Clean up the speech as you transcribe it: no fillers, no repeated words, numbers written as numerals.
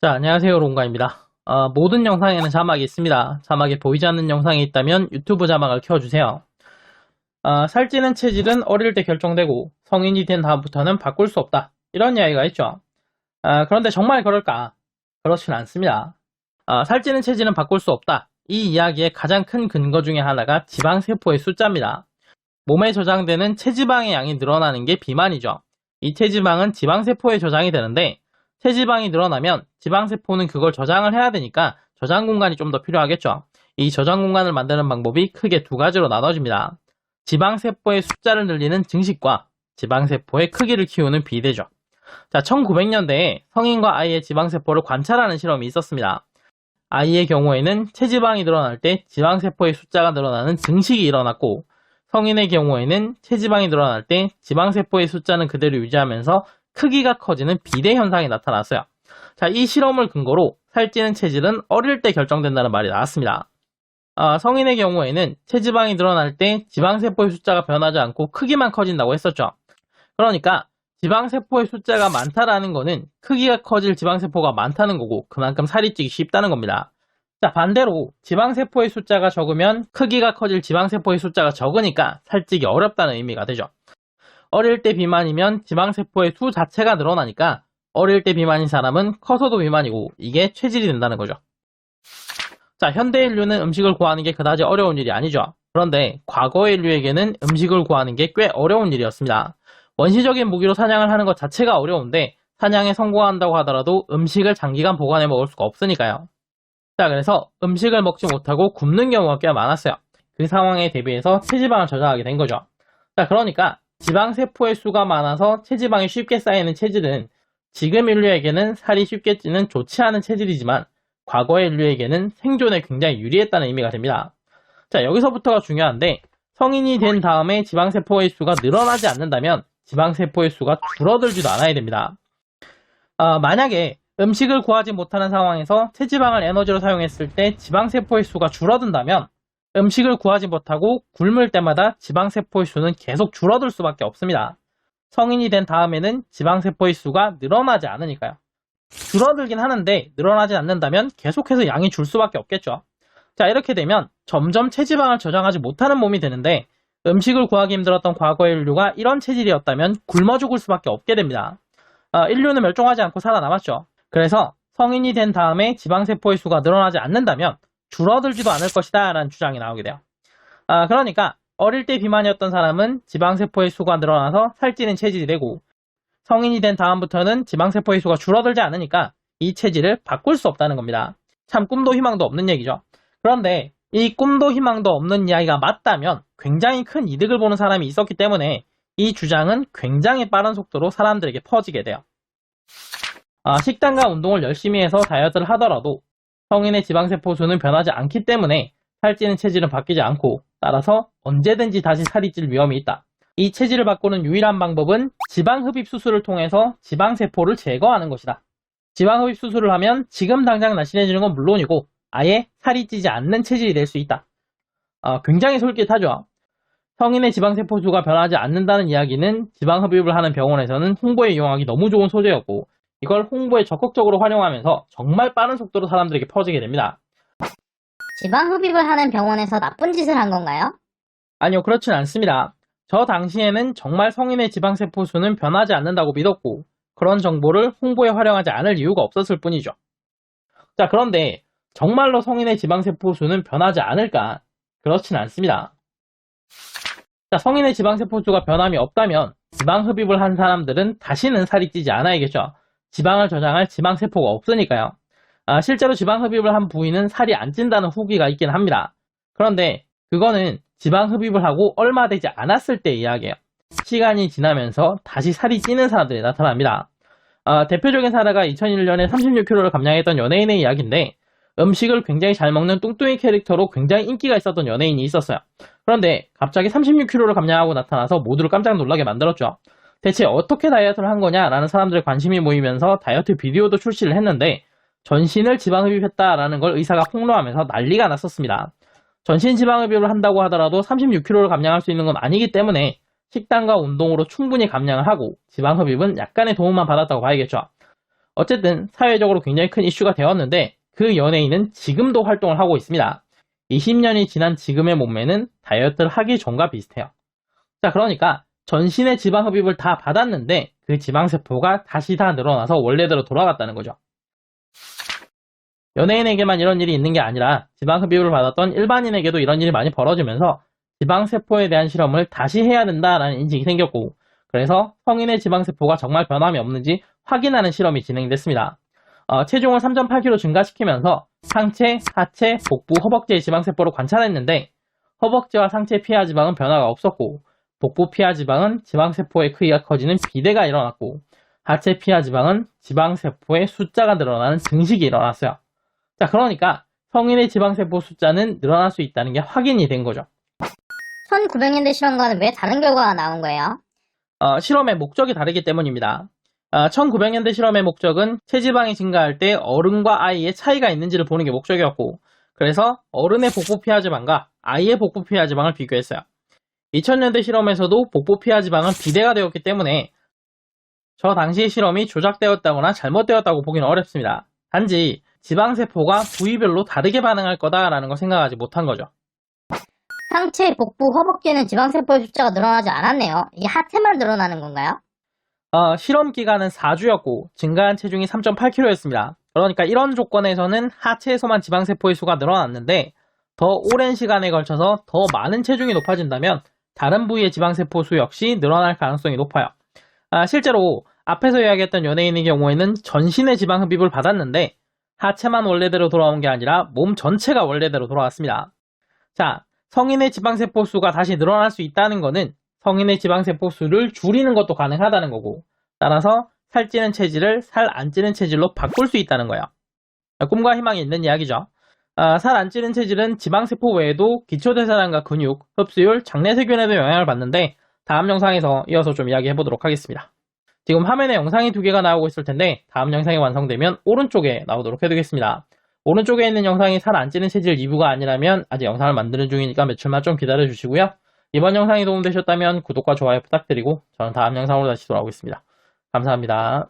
자, 안녕하세요. 롱가입니다. 모든 영상에는 자막이 있습니다. 자막이 보이지 않는 영상이 있다면 유튜브 자막을 켜주세요. 살찌는 체질은 어릴 때 결정되고 성인이 된 다음부터는 바꿀 수 없다. 이런 이야기가 있죠. 그런데 정말 그럴까? 그렇진 않습니다. 살찌는 체질은 바꿀 수 없다. 이 이야기의 가장 큰 근거 중에 하나가 지방세포의 숫자입니다. 몸에 저장되는 체지방의 양이 늘어나는 게 비만이죠. 이 체지방은 지방세포에 저장이 되는데 체지방이 늘어나면 지방세포는 그걸 저장을 해야 되니까 저장 공간이 좀 더 필요하겠죠. 이 저장 공간을 만드는 방법이 크게 두 가지로 나눠집니다. 지방세포의 숫자를 늘리는 증식과 지방세포의 크기를 키우는 비대죠. 자, 1900년대에 성인과 아이의 지방세포를 관찰하는 실험이 있었습니다. 아이의 경우에는 체지방이 늘어날 때 지방세포의 숫자가 늘어나는 증식이 일어났고 성인의 경우에는 체지방이 늘어날 때 지방세포의 숫자는 그대로 유지하면서 크기가 커지는 비대 현상이 나타났어요. 자, 이 실험을 근거로 살찌는 체질은 어릴 때 결정된다는 말이 나왔습니다. 성인의 경우에는 체지방이 늘어날 때 지방세포의 숫자가 변하지 않고 크기만 커진다고 했었죠. 그러니까 지방세포의 숫자가 많다라는 거는 크기가 커질 지방세포가 많다는 거고 그만큼 살이 찌기 쉽다는 겁니다. 자, 반대로 지방세포의 숫자가 적으면 크기가 커질 지방세포의 숫자가 적으니까 살찌기 어렵다는 의미가 되죠. 어릴 때 비만이면 지방세포의 수 자체가 늘어나니까 어릴 때 비만인 사람은 커서도 비만이고 이게 체질이 된다는 거죠. 자, 현대 인류는 음식을 구하는 게 그다지 어려운 일이 아니죠. 그런데 과거의 인류에게는 음식을 구하는 게 꽤 어려운 일이었습니다. 원시적인 무기로 사냥을 하는 것 자체가 어려운데 사냥에 성공한다고 하더라도 음식을 장기간 보관해 먹을 수가 없으니까요. 자, 그래서 음식을 먹지 못하고 굶는 경우가 꽤 많았어요. 그 상황에 대비해서 체지방을 저장하게 된 거죠. 자, 그러니까 지방세포의 수가 많아서 체지방이 쉽게 쌓이는 체질은 지금 인류에게는 살이 쉽게 찌는 좋지 않은 체질이지만 과거의 인류에게는 생존에 굉장히 유리했다는 의미가 됩니다. 자, 여기서부터가 중요한데 성인이 된 다음에 지방세포의 수가 늘어나지 않는다면 지방세포의 수가 줄어들지도 않아야 됩니다. 만약에 음식을 구하지 못하는 상황에서 체지방을 에너지로 사용했을 때 지방세포의 수가 줄어든다면 음식을 구하지 못하고 굶을 때마다 지방세포의 수는 계속 줄어들 수밖에 없습니다. 성인이 된 다음에는 지방세포의 수가 늘어나지 않으니까요. 줄어들긴 하는데 늘어나지 않는다면 계속해서 양이 줄 수밖에 없겠죠. 자, 이렇게 되면 점점 체지방을 저장하지 못하는 몸이 되는데 음식을 구하기 힘들었던 과거의 인류가 이런 체질이었다면 굶어 죽을 수밖에 없게 됩니다. 인류는 멸종하지 않고 살아남았죠. 그래서 성인이 된 다음에 지방세포의 수가 늘어나지 않는다면 줄어들지도 않을 것이다 라는 주장이 나오게 돼요. 그러니까 어릴 때 비만이었던 사람은 지방세포의 수가 늘어나서 살찌는 체질이 되고 성인이 된 다음부터는 지방세포의 수가 줄어들지 않으니까 이 체질을 바꿀 수 없다는 겁니다. 참 꿈도 희망도 없는 얘기죠. 그런데 이 꿈도 희망도 없는 이야기가 맞다면 굉장히 큰 이득을 보는 사람이 있었기 때문에 이 주장은 굉장히 빠른 속도로 사람들에게 퍼지게 돼요. 식단과 운동을 열심히 해서 다이어트를 하더라도 성인의 지방세포 수는 변하지 않기 때문에 살찌는 체질은 바뀌지 않고 따라서 언제든지 다시 살이 찔 위험이 있다. 이 체질을 바꾸는 유일한 방법은 지방흡입 수술을 통해서 지방세포를 제거하는 것이다. 지방흡입 수술을 하면 지금 당장 날씬해지는 건 물론이고 아예 살이 찌지 않는 체질이 될 수 있다. 굉장히 솔깃하죠. 성인의 지방세포 수가 변하지 않는다는 이야기는 지방흡입을 하는 병원에서는 홍보에 이용하기 너무 좋은 소재였고 이걸 홍보에 적극적으로 활용하면서 정말 빠른 속도로 사람들에게 퍼지게 됩니다. 지방 흡입을 하는 병원에서 나쁜 짓을 한 건가요? 아니요, 그렇진 않습니다. 저 당시에는 정말 성인의 지방세포 수는 변하지 않는다고 믿었고 그런 정보를 홍보에 활용하지 않을 이유가 없었을 뿐이죠. 자, 그런데 정말로 성인의 지방세포 수는 변하지 않을까? 그렇진 않습니다. 자, 성인의 지방세포 수가 변함이 없다면 지방흡입을 한 사람들은 다시는 살이 찌지 않아야겠죠. 지방을 저장할 지방세포가 없으니까요. 실제로 지방흡입을 한 부위는 살이 안 찐다는 후기가 있긴 합니다. 그런데 그거는 지방흡입을 하고 얼마 되지 않았을 때 이야기예요. 시간이 지나면서 다시 살이 찌는 사람들이 나타납니다. 대표적인 사례가 2001년에 36kg를 감량했던 연예인의 이야기인데 음식을 굉장히 잘 먹는 뚱뚱이 캐릭터로 굉장히 인기가 있었던 연예인이 있었어요. 그런데 갑자기 36kg를 감량하고 나타나서 모두를 깜짝 놀라게 만들었죠. 대체 어떻게 다이어트를 한 거냐라는 사람들의 관심이 모이면서 다이어트 비디오도 출시를 했는데 전신을 지방흡입했다라는 걸 의사가 폭로하면서 난리가 났었습니다. 전신 지방흡입을 한다고 하더라도 36kg를 감량할 수 있는 건 아니기 때문에 식단과 운동으로 충분히 감량을 하고 지방흡입은 약간의 도움만 받았다고 봐야겠죠. 어쨌든 사회적으로 굉장히 큰 이슈가 되었는데 그 연예인은 지금도 활동을 하고 있습니다. 20년이 지난 지금의 몸매는 다이어트를 하기 전과 비슷해요. 자, 그러니까 전신의 지방 흡입을 다 받았는데 그 지방세포가 다시 다 늘어나서 원래대로 돌아갔다는 거죠. 연예인에게만 이런 일이 있는 게 아니라 지방 흡입을 받았던 일반인에게도 이런 일이 많이 벌어지면서 지방세포에 대한 실험을 다시 해야 된다라는 인식이 생겼고, 그래서 성인의 지방세포가 정말 변함이 없는지 확인하는 실험이 진행됐습니다. 체중을 3.8kg 증가시키면서 상체, 하체, 복부, 허벅지의 지방세포를 관찰했는데 허벅지와 상체 피하 지방은 변화가 없었고 복부 피하 지방은 지방세포의 크기가 커지는 비대가 일어났고 하체 피하 지방은 지방세포의 숫자가 늘어나는 증식이 일어났어요. 자, 그러니까 성인의 지방세포 숫자는 늘어날 수 있다는 게 확인이 된 거죠. 1900년대 실험과는 왜 다른 결과가 나온 거예요? 실험의 목적이 다르기 때문입니다. 1900년대 실험의 목적은 체지방이 증가할 때 어른과 아이의 차이가 있는지를 보는 게 목적이었고, 그래서 어른의 복부 피하 지방과 아이의 복부 피하 지방을 비교했어요. 2000년대 실험에서도 복부 피하 지방은 비대가 되었기 때문에 저 당시의 실험이 조작되었다거나 잘못되었다고 보기는 어렵습니다. 단지 지방세포가 부위별로 다르게 반응할 거다라는 걸 생각하지 못한 거죠. 상체, 복부, 허벅지는 지방세포의 숫자가 늘어나지 않았네요. 이게 하체만 늘어나는 건가요? 실험 기간은 4주였고 증가한 체중이 3.8kg였습니다. 그러니까 이런 조건에서는 하체에서만 지방세포의 수가 늘어났는데 더 오랜 시간에 걸쳐서 더 많은 체중이 높아진다면 다른 부위의 지방세포 수 역시 늘어날 가능성이 높아요. 실제로 앞에서 이야기했던 연예인의 경우에는 전신의 지방 흡입을 받았는데 하체만 원래대로 돌아온 게 아니라 몸 전체가 원래대로 돌아왔습니다. 자, 성인의 지방세포 수가 다시 늘어날 수 있다는 것은 성인의 지방세포 수를 줄이는 것도 가능하다는 거고, 따라서 살찌는 체질을 살 안 찌는 체질로 바꿀 수 있다는 거예요. 꿈과 희망이 있는 이야기죠. 살 안 찌는 체질은 지방세포 외에도 기초대사량과 근육, 흡수율, 장내세균에도 영향을 받는데 다음 영상에서 이어서 좀 이야기해 보도록 하겠습니다. 지금 화면에 영상이 2개가 나오고 있을 텐데 다음 영상이 완성되면 오른쪽에 나오도록 해두겠습니다. 오른쪽에 있는 영상이 살 안 찌는 체질 2부가 아니라면 아직 영상을 만드는 중이니까 며칠만 좀 기다려 주시고요. 이번 영상이 도움되셨다면 구독과 좋아요 부탁드리고 저는 다음 영상으로 다시 돌아오겠습니다. 감사합니다.